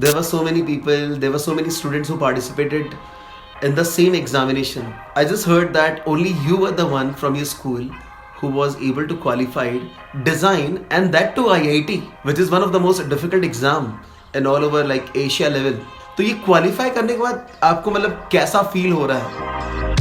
There were so many people, there were so many students who participated in the same examination. I just heard that only you were the one from your school who was able to qualify design, and that to IIT, which is one of the most difficult exam in all over like Asia level. तो ये qualify करने के बाद आपको मतलब कैसा feel हो रहा है?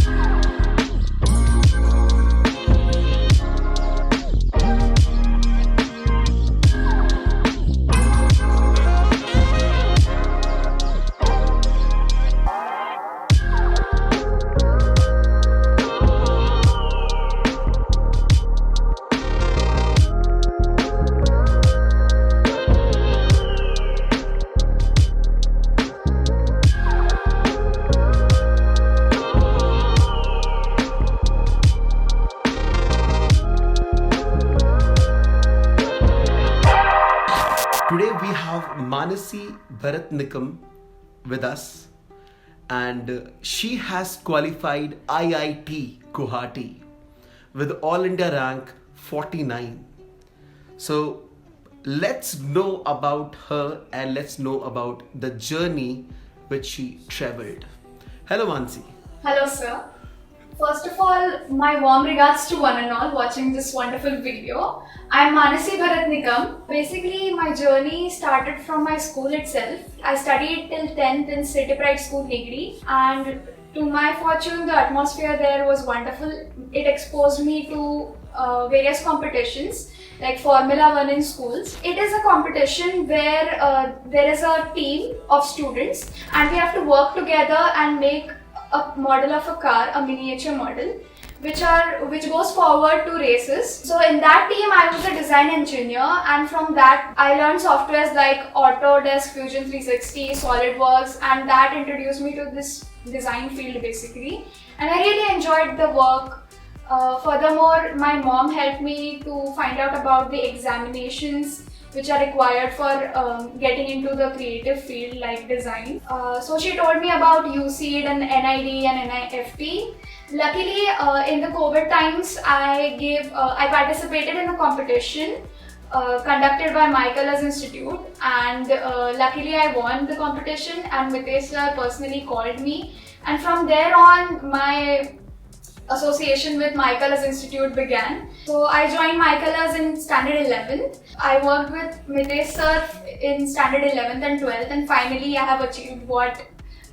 Today we have Manasi Bharatnikam with us, and she has qualified IIT Guwahati with All India rank 49. So let's know about her and let's know about the journey which she traveled. Hello Mansi. Hello, sir. First of all, my warm regards to one and all watching this wonderful video. I'm Manasi Bharatnikam. Basically, my journey started from my school itself. I studied till 10th in City Pride School, Nigri, and to my fortune, the atmosphere there was wonderful. It exposed me to various competitions like Formula 1 in schools. It is a competition where there is a team of students and we have to work together and make a model of a car, a miniature model, which goes forward to races. So in that team I was a design engineer, and from that I learned softwares like Autodesk, Fusion 360, SolidWorks, and that introduced me to this design field basically, and I really enjoyed the work. Furthermore, my mom helped me to find out about the examinations which are required for getting into the creative field like design. So she told me about USEED and NID and NIFT. Luckily, in the COVID times, I participated in a competition conducted by Michaelas Institute, and luckily I won the competition, and Mitesh sir personally called me, and from there on my association with Michaelas Institute began. So I joined Michaelas in standard 11th. I worked with Mitesh sir in standard 11th and 12th, and finally I have achieved what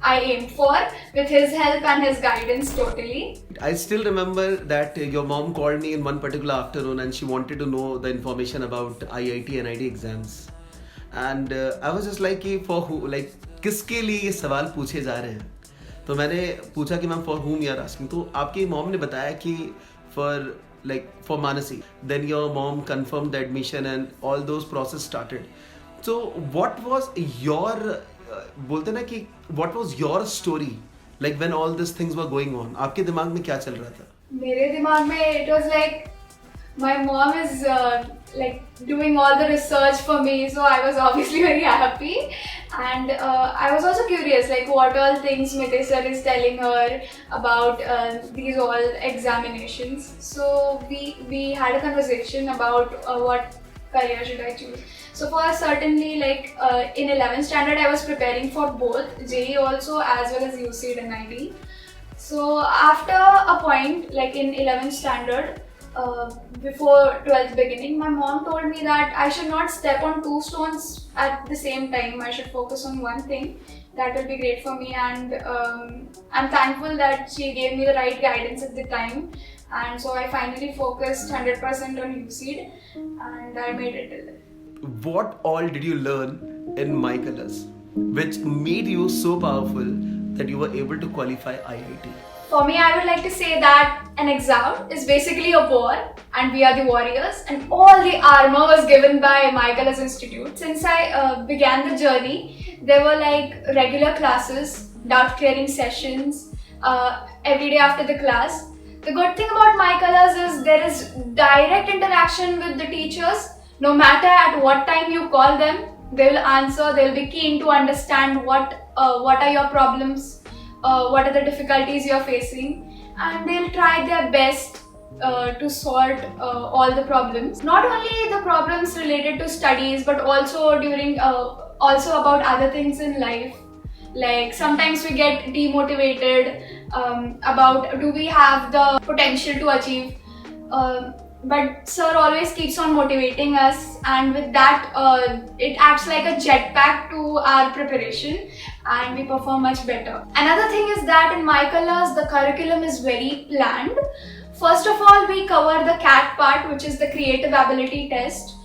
I aimed for with his help and his guidance totally. I still remember that your mom called me in one particular afternoon and she wanted to know the information about IIT and NIT exams. And I was just like, for who, like किसके लिए ये सवाल पूछे जा रहे हैं? तो मैंने पूछा कि ma'am for whom you are asking. तो आपकी मॉम ने बताया कि for Manasi. Then your mom confirmed the admission and all those process started. So what was your बोलते ना कि what was your story like when all these things were going on? आपके दिमाग में क्या चल रहा था? मेरे दिमाग में it was like my mom is like doing all the research for me, so I was obviously very happy, and I was also curious like what all things Mitesh sir is telling her about these all examinations. So we had a conversation about what career should I choose. So for certainly like in 11th standard I was preparing for both JEE also as well as USEED and NID. So after a point like in 11th standard, before 12th beginning, my mom told me that I should not step on two stones at the same time. I should focus on one thing. That will be great for me, and I'm thankful that she gave me the right guidance at the time. And so I finally focused 100% on USEED, and I made it till then. What all did you learn in Michaelas which made you so powerful that you were able to qualify IIT? For me, I would like to say that an exam is basically a war and we are the warriors, and all the armor was given by Michaelas Institute. Since I began the journey, there were like regular classes, doubt clearing sessions every day after the class. The good thing about Michaelas is there is direct interaction with the teachers. No matter at what time you call them, they will answer. They will be keen to understand what are your problems, what are the difficulties you're facing, and they'll try their best to sort all the problems. Not only the problems related to studies, but also during also about other things in life. Like sometimes we get demotivated about do we have the potential to achieve. But sir always keeps on motivating us, and with that, it acts like a jetpack to our preparation, and we perform much better. Another thing is that in My Colors, the curriculum is very planned. First of all, we cover the CAT part, which is the creative ability test.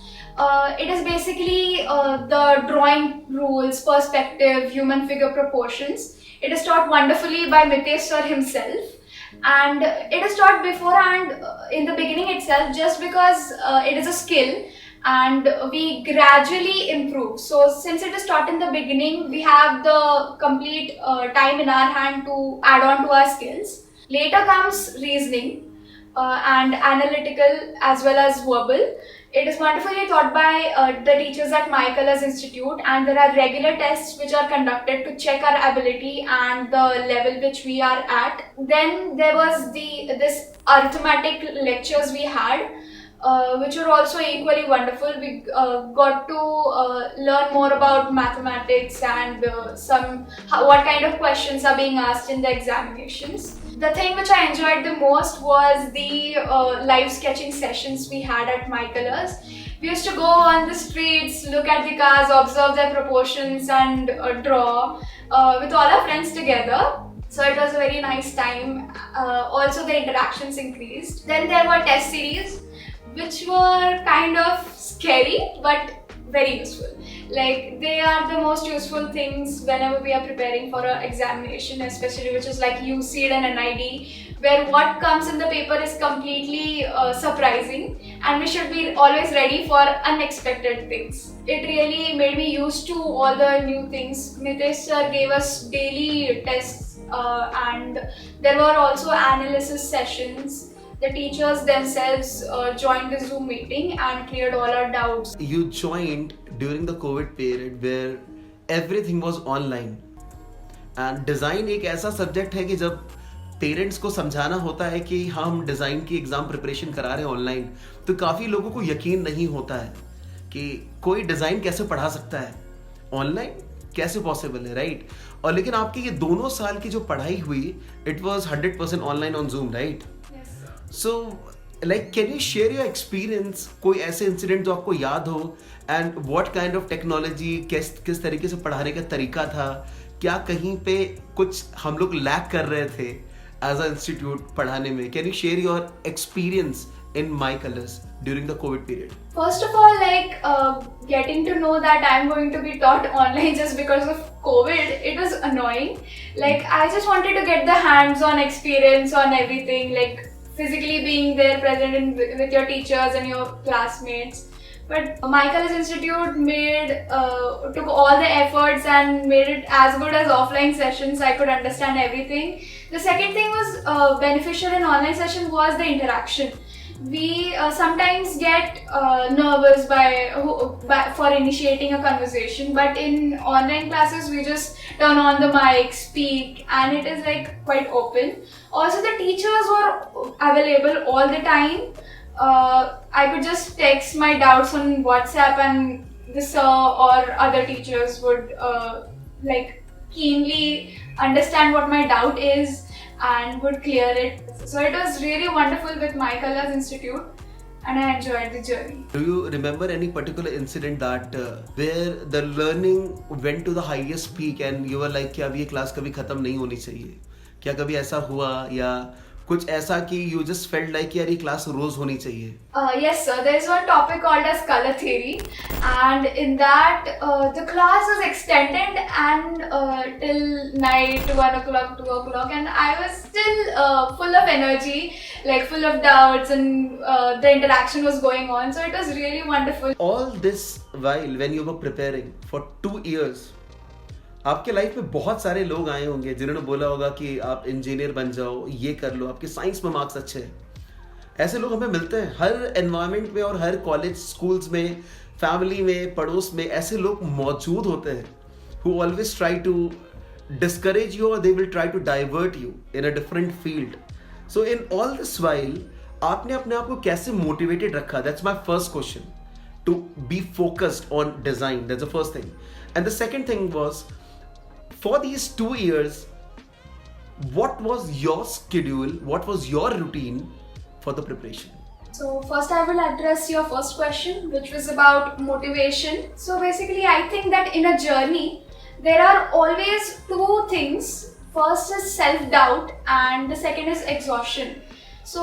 It is basically the drawing rules, perspective, human figure proportions. It is taught wonderfully by Mitesh sir himself, and it is taught beforehand in the beginning itself, just because it is a skill and we gradually improve. So since it is taught in the beginning, we have the complete time in our hand to add on to our skills. Later comes reasoning and analytical as well as verbal. It is wonderfully taught by the teachers at My Colors Institute, and there are regular tests which are conducted to check our ability and the level which we are at. Then there was this arithmetic lectures we had, which were also equally wonderful. We got to learn more about mathematics and what kind of questions are being asked in the examinations. The thing which I enjoyed the most was the live sketching sessions we had at My Colors. We used to go on the streets, look at the cars, observe their proportions and draw with all our friends together. So it was a very nice time. Also the interactions increased. Then there were test series, which were kind of scary but very useful. Like, they are the most useful things whenever we are preparing for an examination, especially which is like UCEED and NID, where what comes in the paper is completely surprising, and we should be always ready for unexpected things. It really made me used to all the new things. Mitesh sir gave us daily tests and there were also analysis sessions. The teachers themselves joined the Zoom meeting and cleared all our doubts. You joined during the COVID period where everything was online. And design एक ऐसा subject है कि जब parents को समझाना होता है कि हाँ हम डिज़ाइन की एग्ज़ाम प्रिपरेशन करा रहे हैं ऑनलाइन, तो काफ़ी लोगों को यकीन नहीं होता है कि कोई डिज़ाइन कैसे पढ़ा सकता है ऑनलाइन, कैसे पॉसिबल है, राइट? और लेकिन आपकी ये दोनों साल की जो पढ़ाई हुई, it was 100% online on zoom, right? So, like, can you share your experience? कोई ऐसे इंसिडेंट जो आपको याद हो, and what kind of technology, किस तरीके से पढ़ाने का तरीका था? क्या कहीं पे कुछ हम लोग लैक कर रहे थे as an institute पढ़ाने में? Can you share your experience in My Colors during the COVID period? First of all, like getting to know that I'm going to be taught online just because of COVID, it was annoying. Like, I just wanted to get the hands-on experience on everything, like physically being there present with your teachers and your classmates. But My Colors Institute took all the efforts and made it as good as offline sessions. I could understand everything. The second thing was beneficial in online session was the interaction. We sometimes get nervous for initiating a conversation, but in online classes we just turn on the mic, speak, and it is like quite open. Also, the teachers were available all the time. I could just text my doubts on WhatsApp, and the sir or other teachers would like keenly understand what my doubt is and would clear it. So it was really wonderful with My Colors Institute, and I enjoyed the journey. Do you remember any particular incident that where the learning went to the highest peak and you were like कि अब ये class कभी खत्म नहीं होनी चाहिए? क्या कभी ऐसा हुआ या कुछ ऐसा कि you just felt like यार ये क्लास रोज होनी चाहिए? Yes sir, there is one topic called as color theory, and in that the class was extended and till night 1 o'clock, 2 o'clock, and I was still full of energy, like full of doubts, and the interaction was going on, so it was really wonderful. All this while when you were preparing for 2 years, आपके life में बहुत सारे लोग आए होंगे जिन्होंने बोला होगा कि आप इंजीनियर बन जाओ, ये कर लो, आपके साइंस में मार्क्स अच्छे हैं. ऐसे लोग हमें मिलते हैं हर एनवायरनमेंट में और हर कॉलेज स्कूल्स में, फैमिली में, पड़ोस में ऐसे लोग मौजूद होते हैं who always try to discourage you or they will try to divert you in a different field. So in all this while, आपने अपने आप को कैसे motivated रखा? That's my first question. To be focused on design, that's the first thing. And the second thing was, for these 2 years, what was your schedule? What was your routine for the preparation? So first I will address your first question, which was about motivation. So basically I think that in a journey, there are always two things. First is self-doubt and the second is exhaustion. So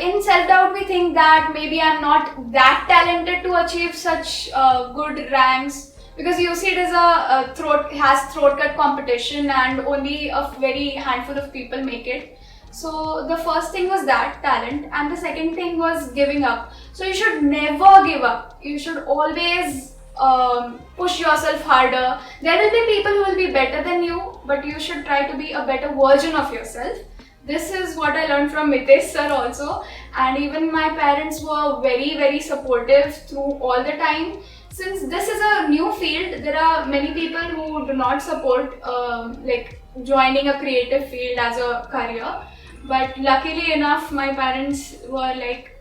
in self-doubt we think that maybe I'm not that talented to achieve such good ranks, because UC it is a throat cut competition and only a very handful of people make it. So the first thing was that talent, and the second thing was giving up. So you should never give up. You should always push yourself harder. There will be people who will be better than you, but you should try to be a better version of yourself. This is what I learned from Mitesh sir also, and even my parents were very supportive through all the time. Since this is a new field, there are many people who do not support like joining a creative field as a career. But luckily enough, my parents were like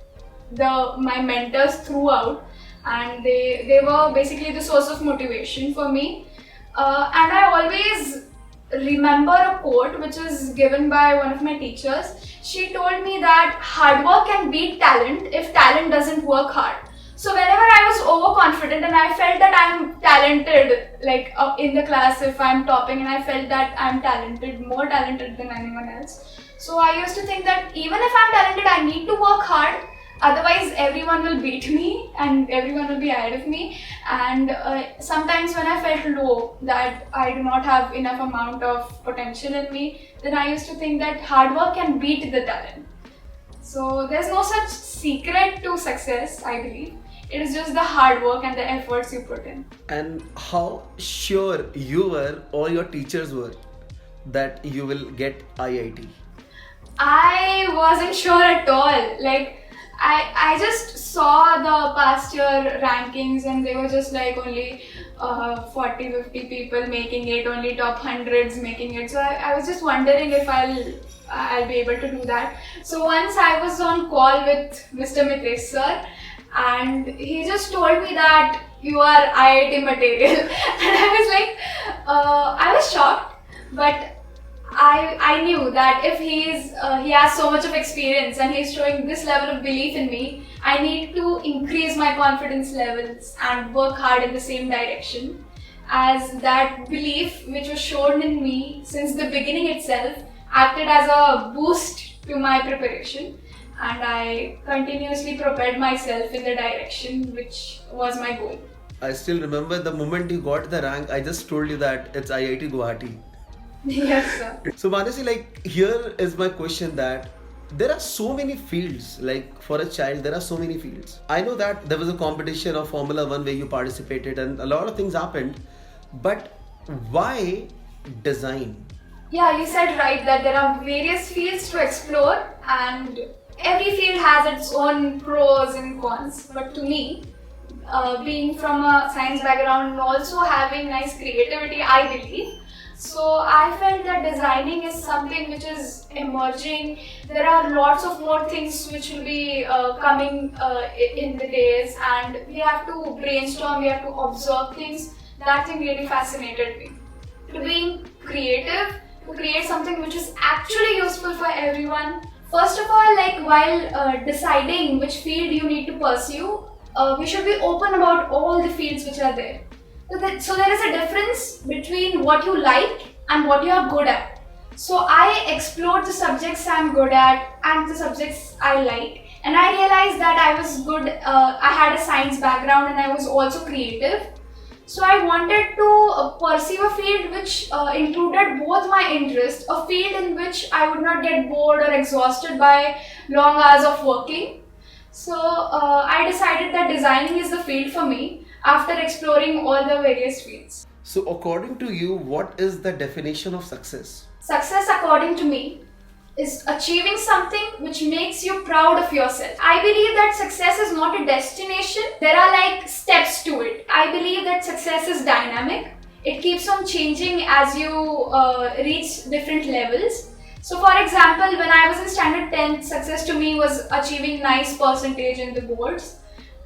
my mentors throughout, and they were basically the source of motivation for me. And I always remember a quote which is given by one of my teachers. She told me that hard work can beat talent if talent doesn't work hard. So whenever I was overconfident and I felt that I'm talented, like in the class if I'm topping and I felt that I'm talented, more talented than anyone else. So I used to think that even if I'm talented, I need to work hard. Otherwise everyone will beat me and everyone will be ahead of me. And sometimes when I felt low, that I do not have enough amount of potential in me, then I used to think that hard work can beat the talent. So there's no such secret to success, I believe. It is just the hard work and the efforts you put in. And how sure you were or your teachers were that you will get IIT? I wasn't sure at all. Like, I just saw the past year rankings and they were just like only 40-50 people making it, only top hundreds making it. So I was just wondering if I'll be able to do that. So once I was on call with Mr. Mitesh sir, and he just told me that you are IIT material. And I was like, I was shocked, but I knew that if he has so much of experience and he's showing this level of belief in me, I need to increase my confidence levels and work hard in the same direction, as that belief which was shown in me since the beginning itself acted as a boost to my preparation, and I continuously propelled myself in the direction which was my goal. I still remember the moment you got the rank, I just told you that it's IIT Guwahati. Yes, sir. So Manasi, like, here is my question, that there are so many fields, like for a child there are so many fields. I know that there was a competition of Formula 1 where you participated and a lot of things happened, but why design? Yeah, you said right that there are various fields to explore and every field has its own pros and cons. But to me, being from a science background and also having nice creativity, I believe, so I felt that designing is something which is emerging. There are lots of more things which will be coming in the days, and we have to brainstorm, we have to observe things. That thing really fascinated me. To being creative, to create something which is actually useful for everyone. First of all, like while deciding which field you need to pursue, we should be open about all the fields which are there. So there is a difference between what you like and what you are good at. So I explored the subjects I'm good at and the subjects I like, and I realized that I was good, I had a science background and I was also creative. So I wanted to pursue a field which included both my interests, a field in which I would not get bored or exhausted by long hours of working. So I decided that designing is the field for me after exploring all the various fields. So according to you, what is the definition of success? Success, according to me, is achieving something which makes you proud of yourself. I believe that success is not a destination. There are like steps to it. I believe that success is dynamic. It keeps on changing as you reach different levels. So for example, when I was in standard 10, success to me was achieving nice percentage in the boards.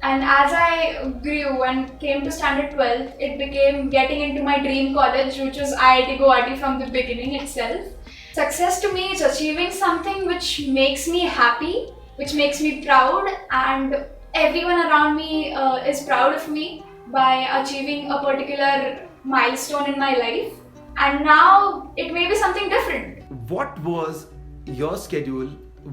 And as I grew and came to standard 12, it became getting into my dream college, which was IIT Guwahati from the beginning itself. Success to me is achieving something which makes me happy, which makes me proud, and everyone around me is proud of me by achieving a particular milestone in my life. And now it may be something different. What was your schedule?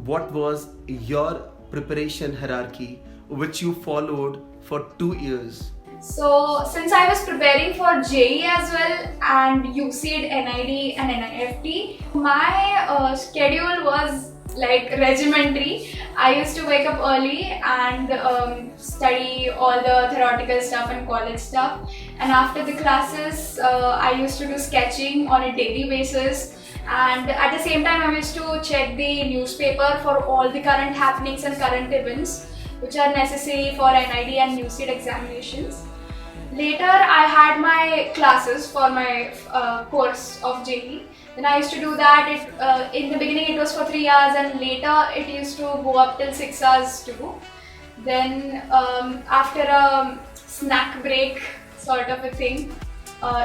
What was your preparation hierarchy which you followed for 2 years? So, since I was preparing for JEE as well and UCED, NID and NIFT, my schedule was like regimentary. I used to wake up early and study all the theoretical stuff and college stuff. And after the classes, I used to do sketching on a daily basis. And at the same time, I used to check the newspaper for all the current happenings and current events which are necessary for NID and UCED examinations. Later, I had my classes for my course of JEE. Then I used to do that. In the beginning, it was for 3 hours, and later it used to go up till 6 hours too. Then, after a snack break, sort of a thing,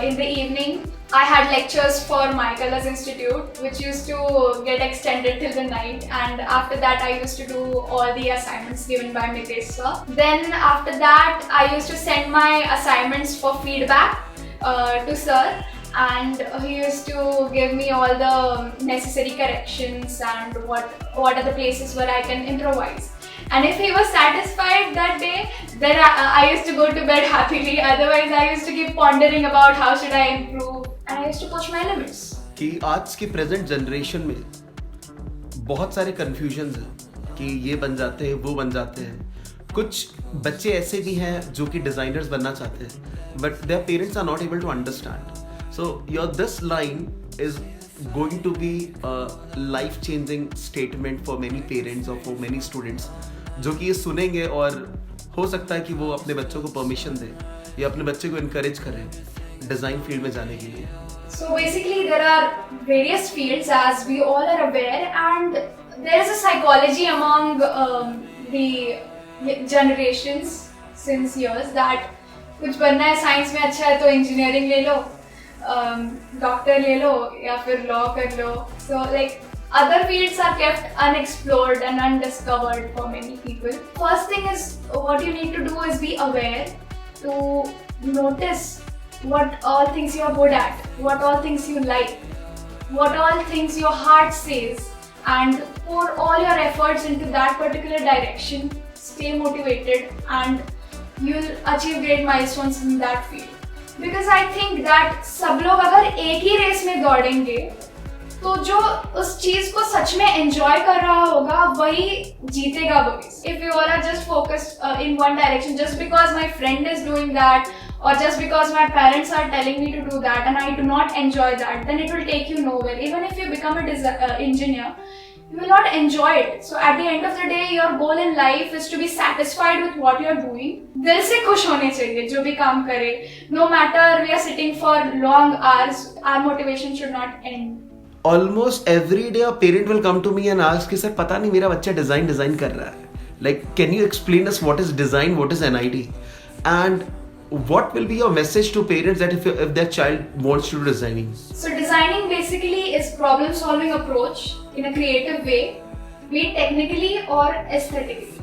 in the evening, I had lectures for My Colors Institute, which used to get extended till the night, and after that I used to do all the assignments given by Mitesh sir. Then after that I used to send my assignments for feedback to sir, and he used to give me all the necessary corrections and what are the places where I can improvise. And if he was satisfied that day, then I used to go to bed happily. Otherwise, I used to keep pondering about how should I improve, and I used to push my limits. कि आज के present generation में बहुत सारे confusions हैं कि ये बन जाते हैं, वो बन जाते हैं. कुछ बच्चे ऐसे भी हैं जो कि डिजाइनर्स बनना चाहते हैं, but their parents are not able to understand. So your this line is going to be a life-changing statement for many parents or for many students जो कि ये सुनेंगे, और हो सकता है कि वो अपने बच्चों को परमिशन दें या अपने बच्चे को इनकरेज करें डिज़ाइन फील्ड में जाने के लिए. So basically there are various fields, as we all are aware, and there is a psychology among the generations since years that कुछ बनना है साइंस में अच्छा है तो इंजीनियरिंग ले लो, डॉक्टर ले लो या फिर लॉ कर लो. So like other fields are kept unexplored and undiscovered for many people. First thing is, what you need to do is be aware to notice what all things you are good at, what all things you like, what all things your heart says, and pour all your efforts into that particular direction. Stay motivated and you'll achieve great milestones in that field. Because I think that सब लोग अगर एक ही race में दौड़ेंगे तो जो उस चीज को सच में एंजॉय कर रहा होगा वही जीतेगा वो race. If you all are just focused in one direction, just because my friend is doing that or just because my parents are telling me to do that and I do not enjoy that, then it will take you nowhere. Even if you become a engineer, you will not enjoy it. So at the end of the day, your goal in life is to be satisfied with what you are doing. दिल से खुश होने चाहिए जो भी काम करे. No matter we are sitting for long hours, our motivation should not end. Almost every day a parent will come to me and ask कि सर पता नहीं मेरा बच्चा डिजाइन कर रहा है. Like, can you explain us what is design, what is NID, and what will be your message to parents that if their child wants to do designing? So designing basically is problem solving approach in a creative way, be it technically or aesthetically.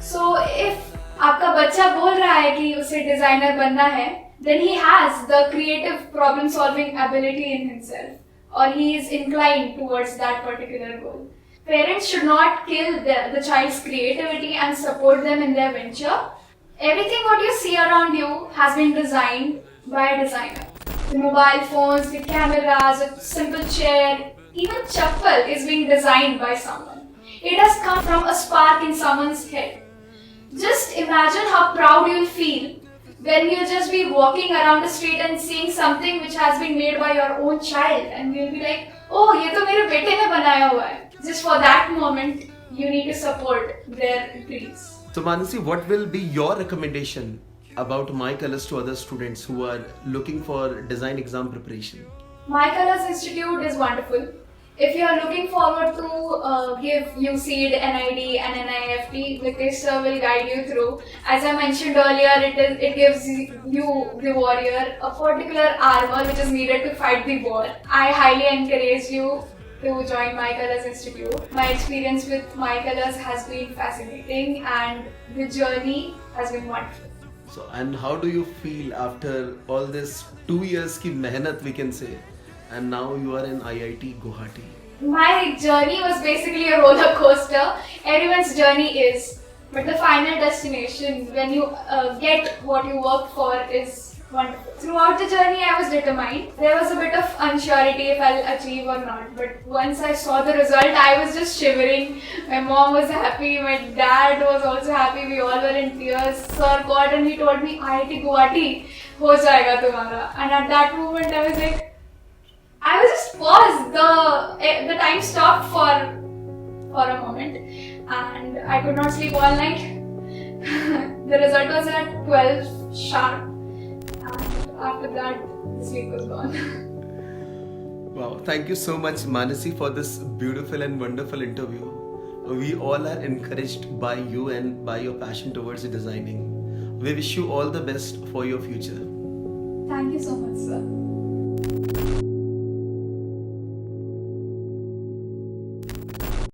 So if आपका बच्चा बोल रहा है कि उसे designer बनना है, then he has the creative problem solving ability in himself, or he is inclined towards that particular goal. Parents should not kill the child's creativity and support them in their venture. Everything what you see around you has been designed by a designer. The mobile phones, the cameras, a simple chair, even chappal is being designed by someone. It has come from a spark in someone's head. Just imagine how proud you'll feel when you'll just be walking around the street and seeing something which has been made by your own child, and you'll be like, oh, ये तो मेरे बेटे ने बनाया हुआ है. Just for that moment, you need to support their dreams. So Manasi, what will be your recommendation about My Colors to other students who are looking for design exam preparation? My Colors Institute is wonderful. If you are looking forward to give UCED, NID and NIFT, Vikesh sir will guide you through. As I mentioned earlier, it gives you, the warrior, a particular armor which is needed to fight the war. I highly encourage you to join My Colors Institute. My experience with My Colors has been fascinating and the journey has been wonderful. So, and how do you feel after all this 2 years ki mehnat, we can say, and now you are in IIT Guwahati? My journey was basically a roller coaster. Everyone's journey is, but the final destination, when you get what you worked for, is wonderful. Throughout the journey, I was determined. There was a bit of unsurety if I'll achieve or not, but once I saw the result, I was just shivering. My mom was happy, my dad was also happy. We all were in tears. Sir got and he told me, IIT Guwahati ho jayega tumhara. And at that moment, I was like, I was just paused. The time stopped for a moment, and I could not sleep all night. The result was at 12 sharp, and after that, the sleep was gone. Wow, thank you so much, Manasi, for this beautiful and wonderful interview. We all are encouraged by you and by your passion towards designing. We wish you all the best for your future. Thank you so much, sir.